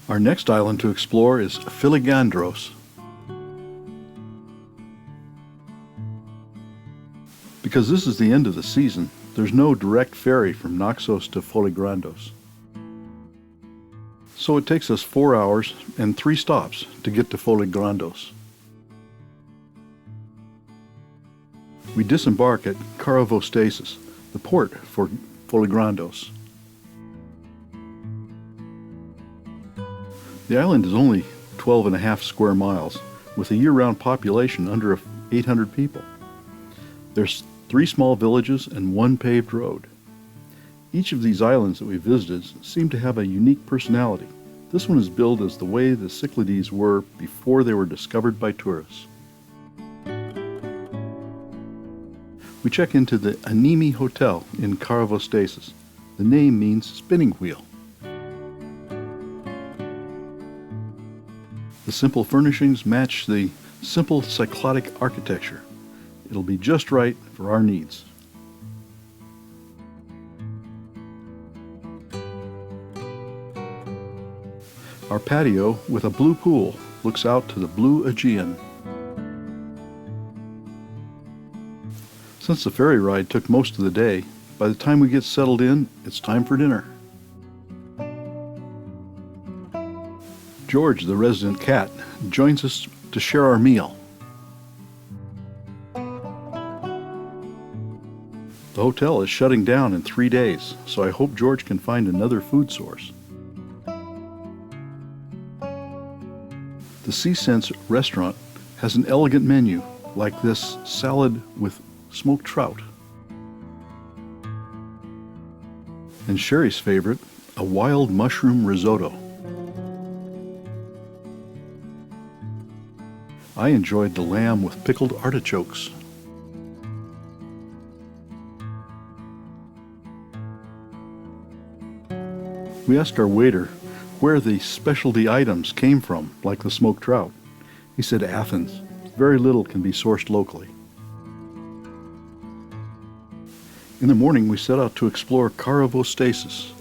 Our next island to explore is Folegandros. Because this is the end of the season, there's no direct ferry from Naxos to Folegandros. So it takes us 4 hours and 3 stops to get to Folegandros. We disembark at Karavostasis, the port for Folegandros. The island is only 12.5 square miles, with a year-round population under 800 people. There's 3 small villages and 1 paved road. Each of these islands that we visited seem to have a unique personality. This one is billed as the way the Cyclades were before they were discovered by tourists. We check into the Animi Hotel in Karavostasis. The name means spinning wheel. The simple furnishings match the simple Cycladic architecture. It'll be just right for our needs. Our patio with a blue pool looks out to the blue Aegean. Since the ferry ride took most of the day, by the time we get settled in, it's time for dinner. George, the resident cat, joins us to share our meal. The hotel is shutting down in 3 days, so I hope George can find another food source. The Sea Sense restaurant has an elegant menu, like this salad with smoked trout. And Sherry's favorite, a wild mushroom risotto. I enjoyed the lamb with pickled artichokes. We asked our waiter where the specialty items came from, like the smoked trout. He said Athens. Very little can be sourced locally. In the morning, we set out to explore Karavostasis.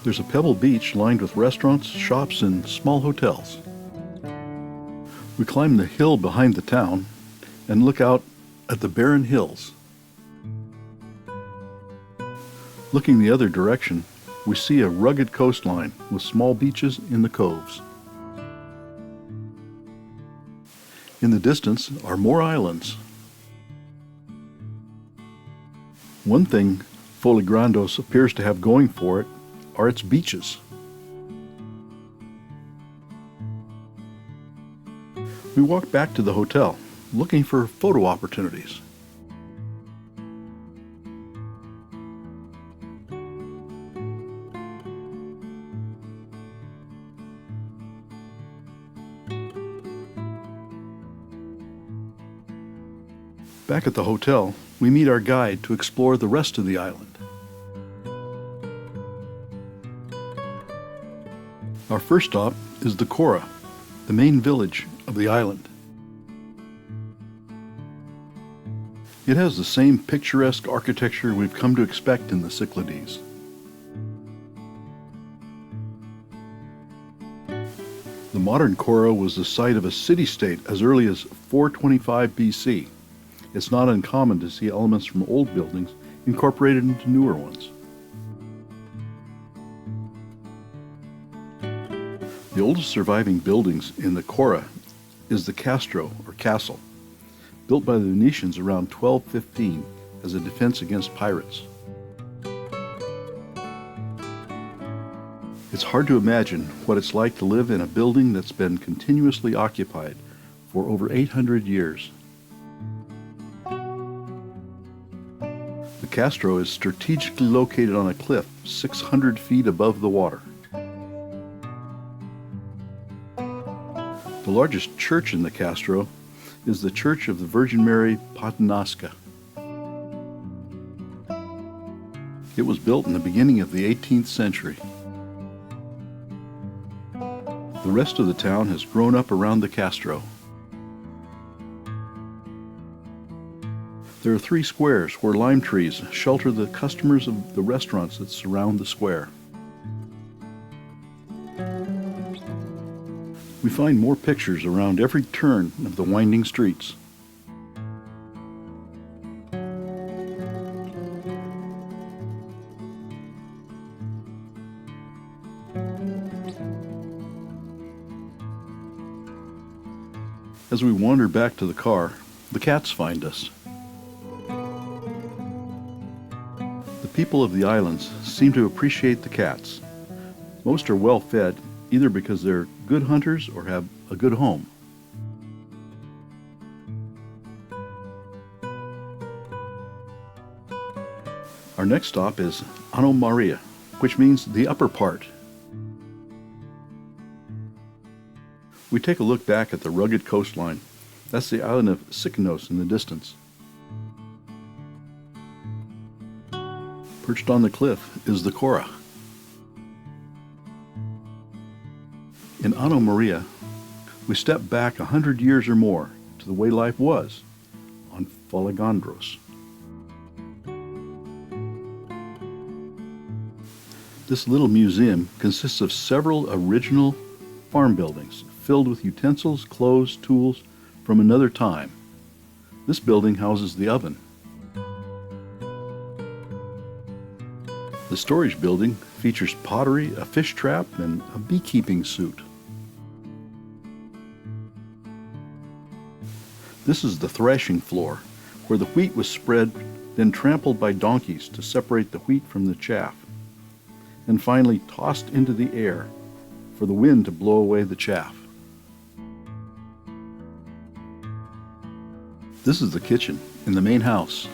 There's a pebble beach lined with restaurants, shops, and small hotels. We climb the hill behind the town and look out at the barren hills. Looking the other direction, we see a rugged coastline with small beaches in the coves. In the distance are more islands. One thing Folegandros appears to have going for it are its beaches. We walk back to the hotel, looking for photo opportunities. Back at the hotel, we meet our guide to explore the rest of the island. Our first stop is the Chora, the main village of the island. It has the same picturesque architecture we've come to expect in the Cyclades. The modern Chora was the site of a city-state as early as 425 BC. It's not uncommon to see elements from old buildings incorporated into newer ones. The oldest surviving buildings in the Chora is the Castro, or castle, built by the Venetians around 1215 as a defense against pirates. It's hard to imagine what it's like to live in a building that's been continuously occupied for over 800 years. The Castro is strategically located on a cliff 600 feet above the water. The largest church in the Castro is the Church of the Virgin Mary Paternoster. It was built in the beginning of the 18th century. The rest of the town has grown up around the Castro. There are 3 squares where lime trees shelter the customers of the restaurants that surround the square. We find more pictures around every turn of the winding streets. As we wander back to the car, the cats find us. The people of the islands seem to appreciate the cats. Most are well fed, either because they're good hunters or have a good home. Our next stop is Ano Meria, which means the upper part. We take a look back at the rugged coastline. That's the island of Cyclades in the distance. Perched on the cliff is the Chora. In Ano Meria, we step back 100 years or more to the way life was on Folegandros. This little museum consists of several original farm buildings filled with utensils, clothes, tools from another time. This building houses the oven. The storage building features pottery, a fish trap, and a beekeeping suit. This is the thrashing floor, where the wheat was spread, then trampled by donkeys to separate the wheat from the chaff, and finally tossed into the air for the wind to blow away the chaff. This is the kitchen in the main house.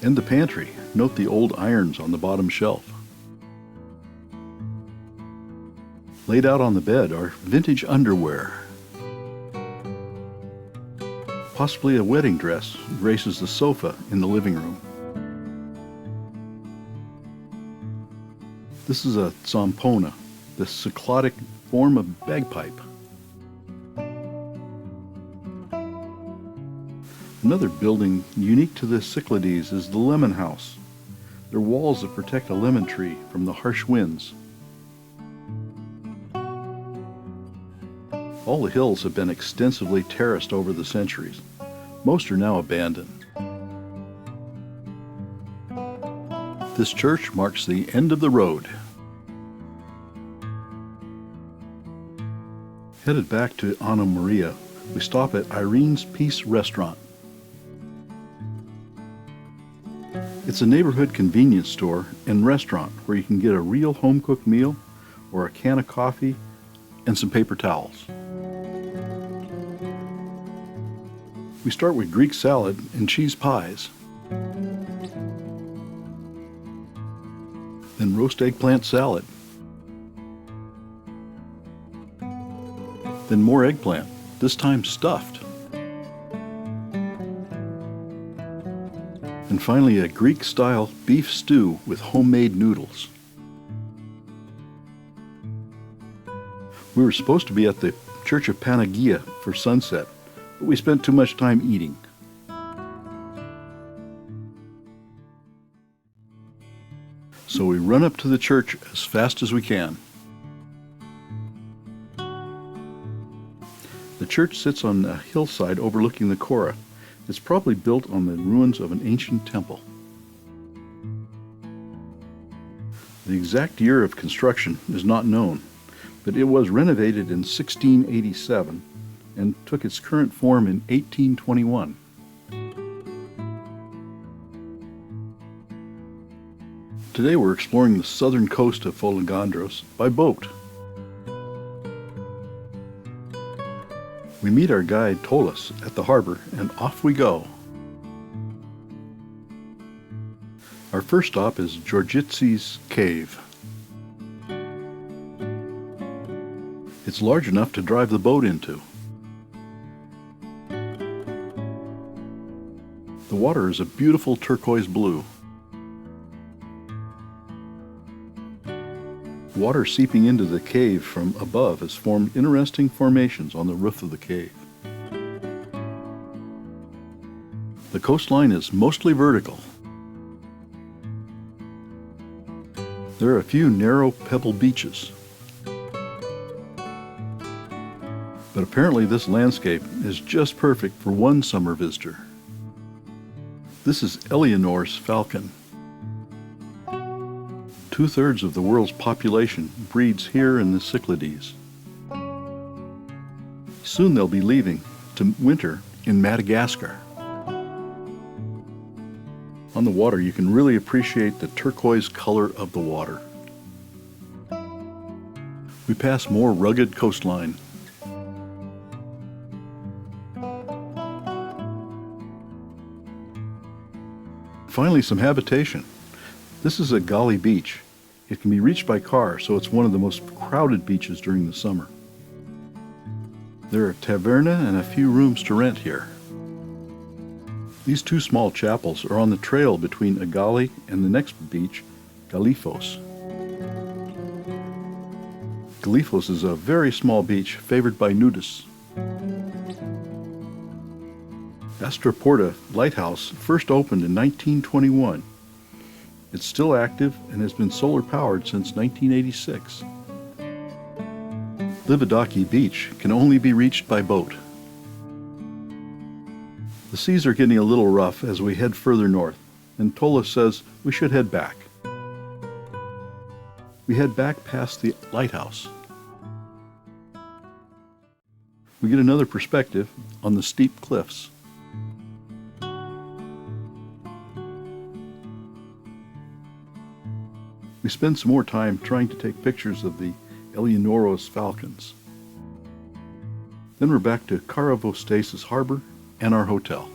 And the pantry. Note the old irons on the bottom shelf. Laid out on the bed are vintage underwear. Possibly a wedding dress graces the sofa in the living room. This is a zampona, the Cycladic form of bagpipe. Another building unique to the Cyclades is the lemon house. They're walls that protect a lemon tree from the harsh winds. All the hills have been extensively terraced over the centuries. Most are now abandoned. This church marks the end of the road. Headed back to Ano Meria, we stop at Irene's Peace Restaurant. It's a neighborhood convenience store and restaurant where you can get a real home-cooked meal or a can of coffee and some paper towels. We start with Greek salad and cheese pies. Then roast eggplant salad. Then more eggplant, this time stuffed. And finally a Greek-style beef stew with homemade noodles. We were supposed to be at the Church of Panagia for sunset, but we spent too much time eating. So we run up to the church as fast as we can. The church sits on a hillside overlooking the Chora. It's probably built on the ruins of an ancient temple. The exact year of construction is not known, but it was renovated in 1687 and took its current form in 1821. Today we're exploring the southern coast of Folegandros by boat. We meet our guide Tolas at the harbor and off we go. Our first stop is Georgitsi's Cave. It's large enough to drive the boat into. The water is a beautiful turquoise blue. Water seeping into the cave from above has formed interesting formations on the roof of the cave. The coastline is mostly vertical. There are a few narrow pebble beaches. But apparently this landscape is just perfect for one summer visitor. This is Eleonora's Falcon. 2/3 of the world's population breeds here in the Cyclades. Soon they'll be leaving to winter in Madagascar. On the water, you can really appreciate the turquoise color of the water. We pass more rugged coastline. Finally, some habitation. This is a gully beach. It can be reached by car, so it's one of the most crowded beaches during the summer. There are a taverna and a few rooms to rent here. These two small chapels are on the trail between Agali and the next beach, Galifos. Galifos is a very small beach favored by nudists. Castro Lighthouse first opened in 1921. It's still active and has been solar powered since 1986. Livodaki Beach can only be reached by boat. The seas are getting a little rough as we head further north, and Tola says we should head back. We head back past the lighthouse. We get another perspective on the steep cliffs. We spend some more time trying to take pictures of the Eleonora's falcons. Then we're back to Karavostasis harbor and our hotel.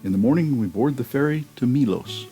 In the morning, we board the ferry to Milos.